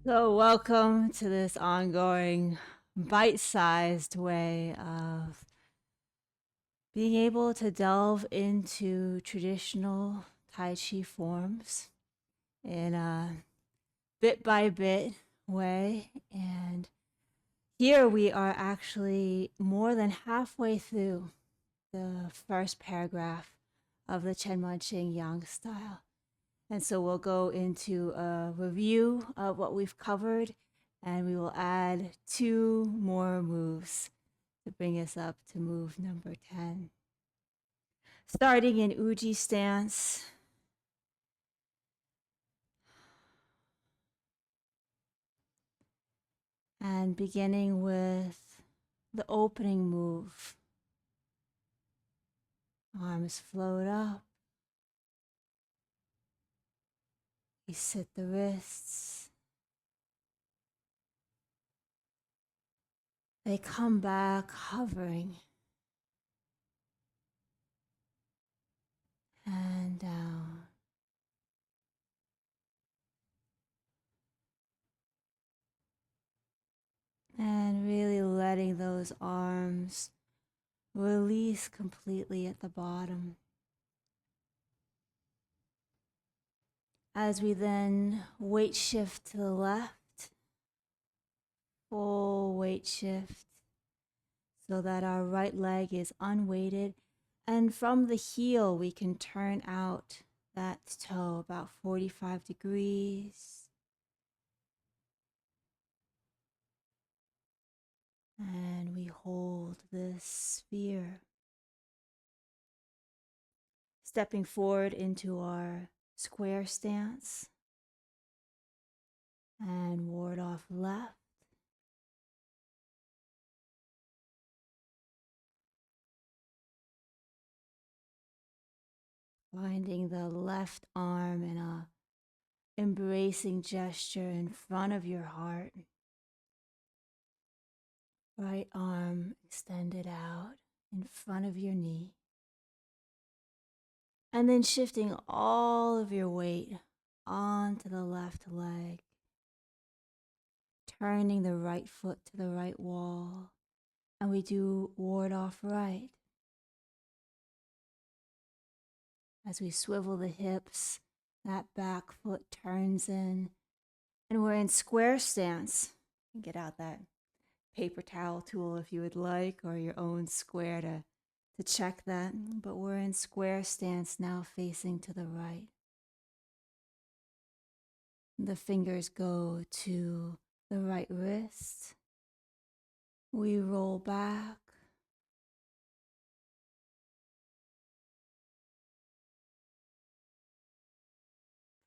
So, welcome to this ongoing bite sized way of being able to delve into traditional Tai Chi forms in a bit by bit way. And here we are actually more than halfway through the first paragraph of the Chen Manqing Yang style. And so we'll go into a review of what we've covered, and we will add 2 more moves to bring us up to move number 10. Starting in Uji stance, and beginning with the opening move. Arms float up. We sit the wrists. They come back hovering and down. And really letting those arms release completely at the bottom. As we then weight shift to the left, full weight shift so that our right leg is unweighted. And from the heel, we can turn out that toe about 45 degrees. And we hold this sphere. Stepping forward into our square stance and ward off left. Finding the left arm in a embracing gesture in front of your heart. Right arm extended out in front of your knee. And then shifting all of your weight onto the left leg. Turning the right foot to the right wall. And we do ward off right. As we swivel the hips, that back foot turns in. And we're in square stance. Get out that paper towel tool if you would like, or your own square to check that. But we're in square stance now, facing to the right. The fingers go to the right wrist. We roll back.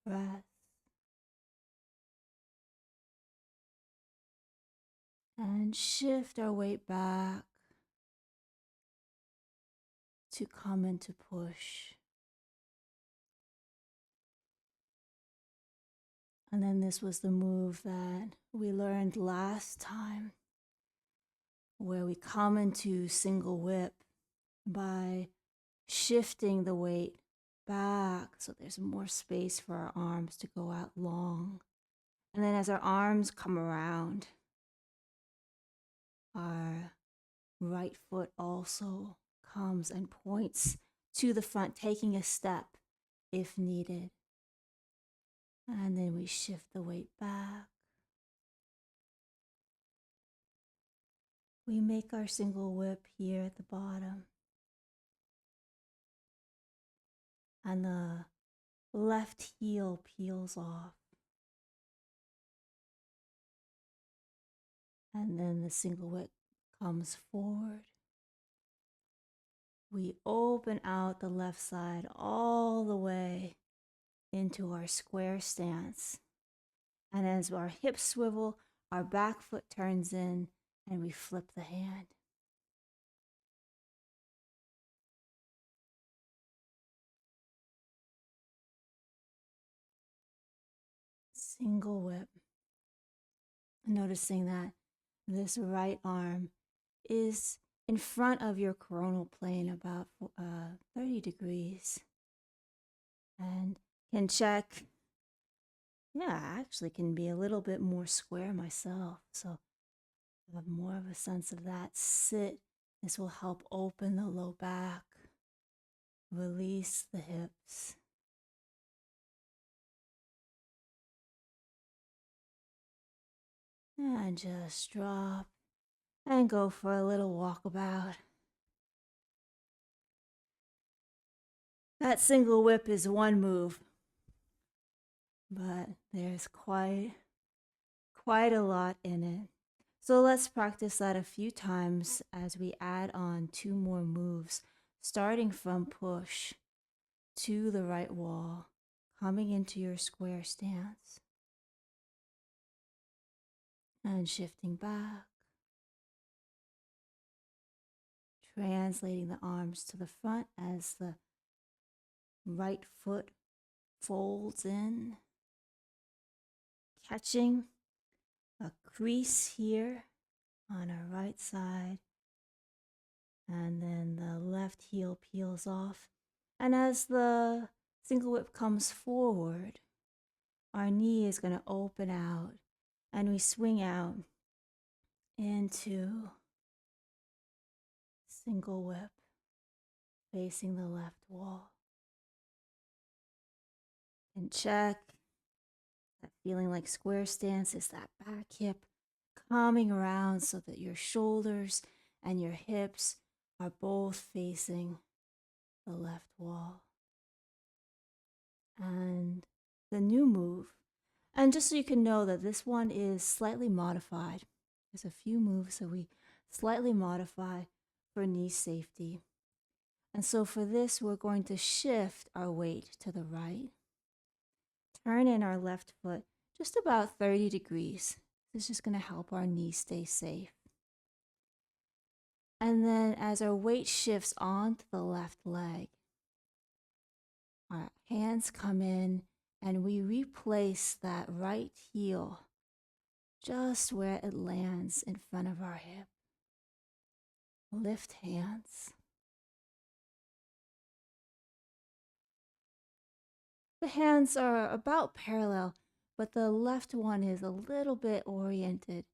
Breath. And shift our weight back to come into push. And then this was the move that we learned last time, where we come into single whip by shifting the weight back so there's more space for our arms to go out long. And then as our arms come around, our right foot also comes and points to the front, taking a step if needed. And then we shift the weight back. We make our single whip here at the bottom. And the left heel peels off. And then the single whip comes forward. We open out the left side all the way into our square stance. And as our hips swivel, our back foot turns in and we flip the hand. Single whip. Noticing that this right arm is in front of your coronal plane about 30 degrees. And can check Yeah, I actually can be a little bit more square myself. So I have more of a sense of that sit. This will help open the low back, release the hips. And just drop and go for a little walkabout. That single whip is one move, but there's quite a lot in it. So let's practice that a few times as we add on 2 more moves, starting from push to the right wall, coming into your square stance, and shifting back, translating the arms to the front as the right foot folds in, catching a crease here on our right side, and then the left heel peels off. And as the single whip comes forward, our knee is going to open out and we swing out into single whip facing the left wall. And check that feeling like square stance is that back hip coming around so that your shoulders and your hips are both facing the left wall. And the new move, and just so you can know that this one is slightly modified. There's a few moves that we slightly modify for knee safety. And so for this, we're going to shift our weight to the right, turn in our left foot just about 30 degrees. This is just going to help our knee stay safe. And then as our weight shifts onto the left leg, our hands come in and we replace that right heel just where it lands in front of our hip. Lift hands. The hands are about parallel, but the left one is a little bit oriented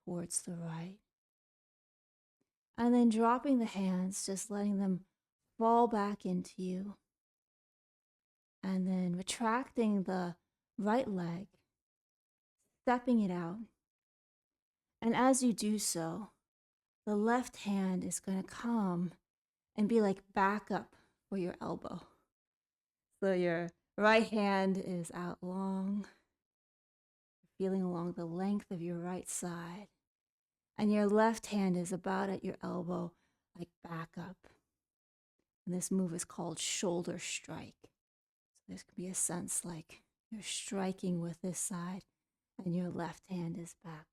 towards the right. And then dropping the hands, just letting them fall back into you. And then retracting the right leg, stepping it out. And as you do so, the left hand is going to come and be like backup for your elbow. So your right hand is out long, feeling along the length of your right side. And your left hand is about at your elbow, like backup. And this move is called shoulder strike. So this could be a sense like you're striking with this side and your left hand is back up,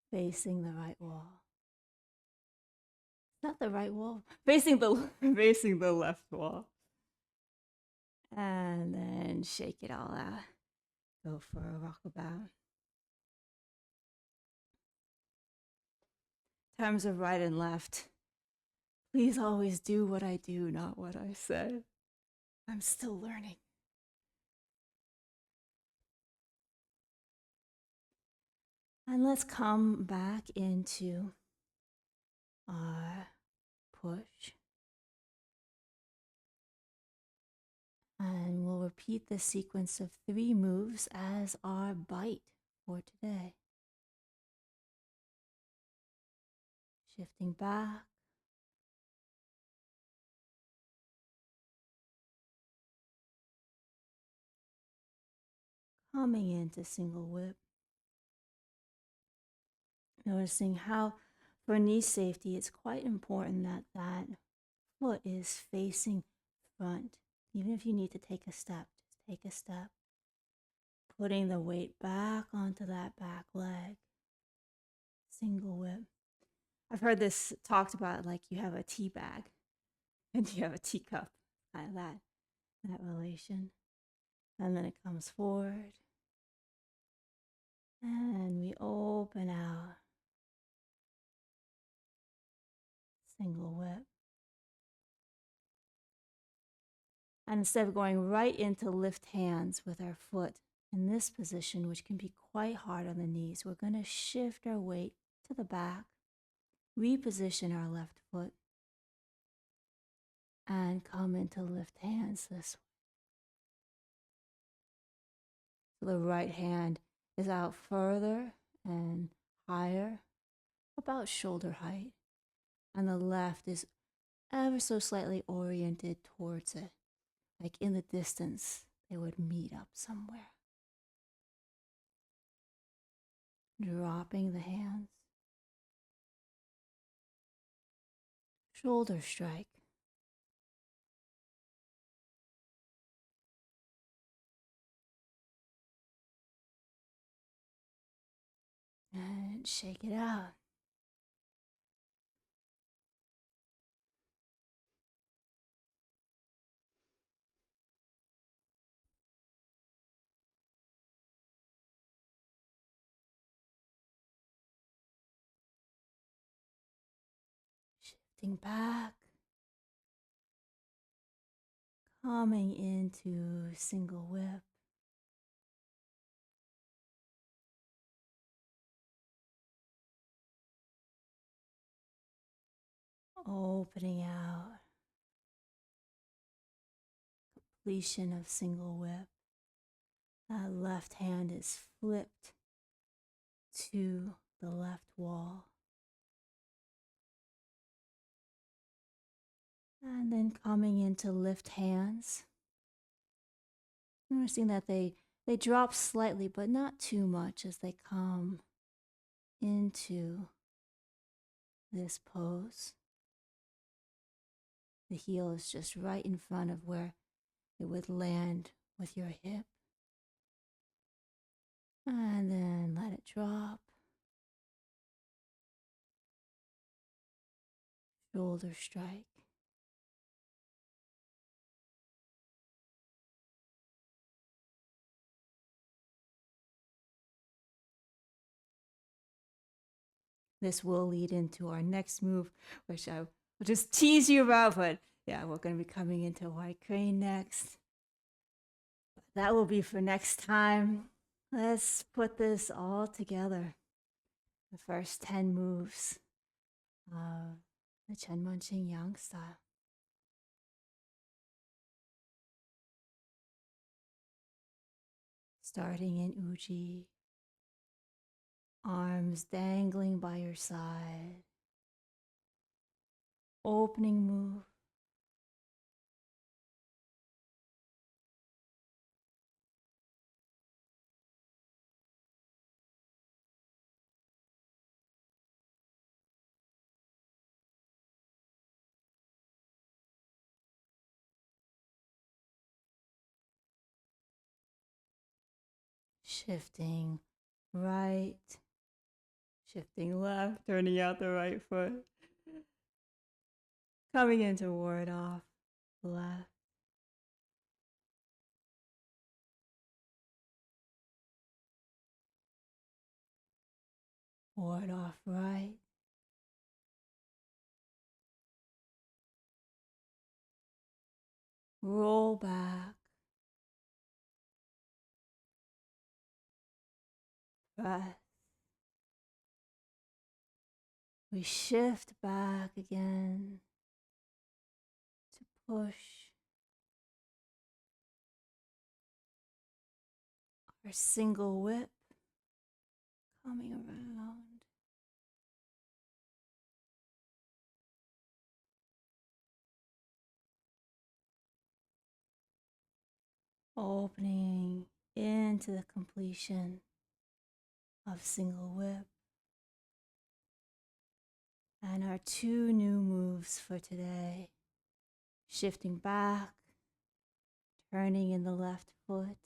facing the right wall. Not the right wall, facing the left wall. And then shake it all out. Go for a rockabout. In terms of right and left, please always do what I do, not what I say. I'm still learning. And let's come back into our push. And we'll repeat the sequence of 3 moves as our bite for today. Shifting back. Coming into single whip. Noticing how for knee safety, it's quite important that that foot is facing front. Even if you need to take a step, just take a step. Putting the weight back onto that back leg. Single whip. I've heard this talked about like you have a tea bag and you have a teacup. Kind of that relation. And then it comes forward. And we open out. Single whip. And instead of going right into lift hands with our foot in this position, which can be quite hard on the knees, we're going to shift our weight to the back, reposition our left foot, and come into lift hands this way. So the right hand is out further and higher, about shoulder height, and the left is ever so slightly oriented towards it, like in the distance, they would meet up somewhere. Dropping the hands, shoulder strike. And shake it out. Shifting back, coming into single whip. Opening out, completion of single whip. That left hand is flipped to the left wall. And then coming into lift hands. Noticing that they drop slightly, but not too much as they come into this pose. The heel is just right in front of where it would land with your hip. And then let it drop. Shoulder strike. This will lead into our next move, which I will just tease you about, but yeah, we're going to be coming into white crane next. That will be for next time. Let's put this all together. The first 10 moves of the Chen Manqing Yang style. Starting in Uji, arms dangling by your side. Opening move. Shifting right, shifting left, turning out the right foot. Coming into ward off, left. Ward off, right. Roll back. Breath. We shift back again to push our single whip, coming around. Opening into the completion of single whip. And our 2 new moves for today. Shifting back, turning in the left foot.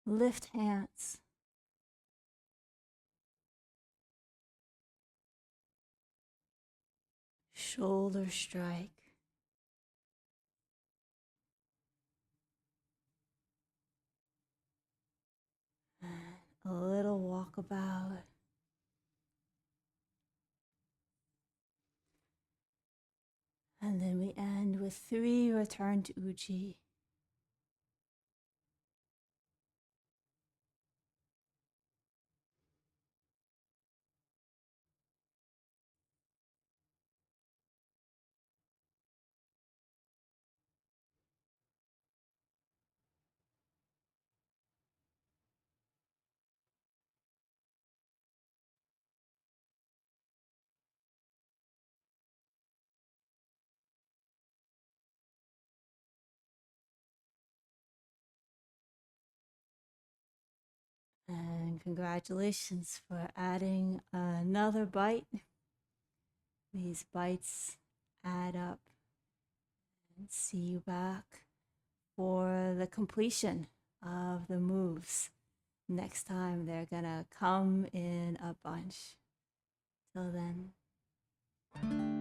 Lift hands. Shoulder strike. And a little walkabout. And then we end with 3, return to Uji. And congratulations for adding another bite. These bites add up. And see you back for the completion of the moves. Next time they're gonna come in a bunch. Till then.